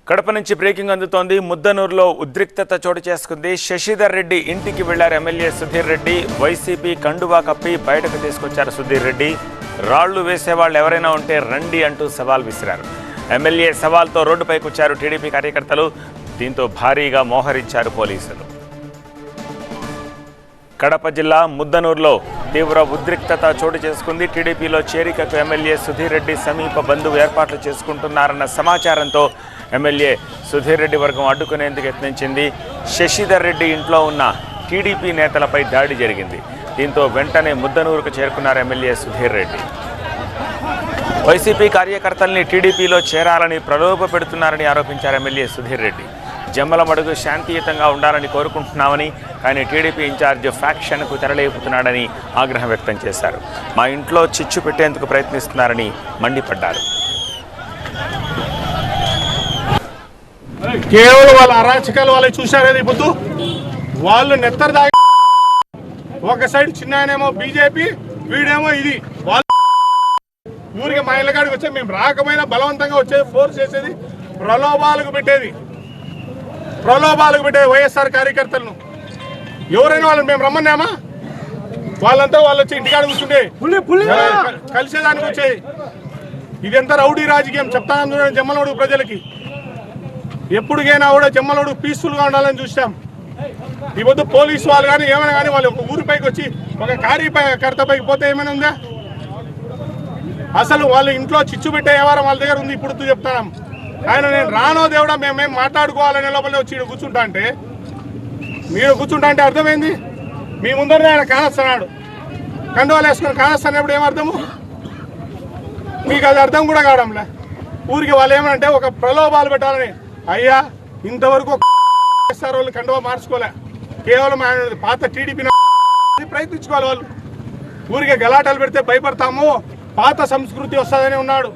కడప నుంచి బ్రేకింగ్ అందుతోంది. ముద్దనూరులో ఉద్రిక్తత చోటు చేసుకుంది. శశిధర్ రెడ్డి ఇంటికి వెళ్లారు ఎమ్మెల్యే సుధీర్ రెడ్డి. వైసీపీ కండువా కప్పి బయటకు తీసుకొచ్చారు సుధీర్ రెడ్డి. రాళ్లు వేసేవాళ్ళు ఎవరైనా ఉంటే రండి అంటూ సవాల్ విసిరారు. ఎమ్మెల్యే సవాల్తో రోడ్డుపైకి వచ్చారు టీడీపీ కార్యకర్తలు. దీంతో భారీగా మోహరించారు పోలీసులు. కడప జిల్లా ముద్దనూరులో తీవ్ర ఉద్రిక్తత చోటు చేసుకుంది. టీడీపీలో చేరికకు ఎమ్మెల్యే సుధీర్ రెడ్డి సమీప బంధువు ఏర్పాట్లు చేసుకుంటున్నారన్న సమాచారంతో ఎమ్మెల్యే సుధీర్ రెడ్డి వర్గం అడ్డుకునేందుకు యత్నించింది. శశిధర్ రెడ్డి ఇంట్లో ఉన్న టీడీపీ నేతలపై దాడి జరిగింది. దీంతో వెంటనే ముద్దనూరుకు చేరుకున్నారు ఎమ్మెల్యే సుధీర్ రెడ్డి. వైసీపీ కార్యకర్తల్ని టీడీపీలో చేరాలని ప్రలోభ పెడుతున్నారని ఆరోపించారు ఎమ్మెల్యే సుధీర్ రెడ్డి. జమ్మలమడుగు శాంతియుతంగా ఉండాలని కోరుకుంటున్నామని, కానీ టీడీపీ ఇన్ఛార్జ్ ఫ్యాక్షన్కు తెరలేపుతున్నాడని ఆగ్రహం వ్యక్తం చేశారు. మా ఇంట్లో చిచ్చు పెట్టేందుకు ప్రయత్నిస్తున్నారని మండిపడ్డారు. కేవలం వాళ్ళ అరాచకాలు వాళ్ళు చూశారు. ఇప్పుడు వాళ్ళు నెత్తరు దాగి ఒక సైడ్ చిన్న ఆయనేమో బీజేపీ, వీడేమో ఇది. వాళ్ళు ఊరికి మా ఇళ్ళ కాడికి వచ్చే మేము రాకపోయినా బలవంతంగా వచ్చేది, ఫోర్స్ చేసేది, ప్రలోభాలకు పెట్టేది వైఎస్ఆర్ కార్యకర్తలను. ఎవరైనా వాళ్ళని మేము రమ్మన్నామా? వాళ్ళంతా వాళ్ళు వచ్చి ఇంటికాడ కూర్చుంటే కలిసేదానికి వచ్చేది. ఇదంతా రౌడీ రాజకీయం. చెప్తాను జమ్మలమడుగు ప్రజలకి, ఎప్పుడుకైనా కూడా జమ్మలమడుగు పీస్ఫుల్గా ఉండాలని చూసాం. ఈ పొద్దు పోలీసు వాళ్ళు కానీ ఏమైనా కానీ వాళ్ళు ఒక ఊరిపైకి వచ్చి ఒక కార్యకర్తపైకి పోతే ఏమైనా ఉందా? అసలు వాళ్ళ ఇంట్లో చిచ్చు పెట్టే వ్యవహారం వాళ్ళ దగ్గర ఉంది. ఇప్పుడు చెప్తాం ఆయన నేను రానో దేవుడా మేమేం మాట్లాడుకోవాలనే లోపలే వచ్చి కూర్చుంటా అంటే, మీరు కూర్చుంటా అంటే అర్థమైంది. మీ ముందరనే ఆయన కానస్తున్నాడు, కండువాలు వేసుకొని కానస్తున్నప్పుడు ఏమర్థము మీకు? అది అర్థం కూడా కావడంలే. ఊరికి వాళ్ళు ఏమంటే ఒక ప్రలోభాలు పెట్టాలని. అయ్యా ఇంతవరకు వాళ్ళు కండువా మార్చుకోలే. కేవలం ఆయన పాత టీడీపీ ప్రయత్నించుకోవాలి. వాళ్ళు ఊరికే గలాటాలు పెడితే భయపడతాము, పాత సంస్కృతి వస్తుందని ఉన్నాడు.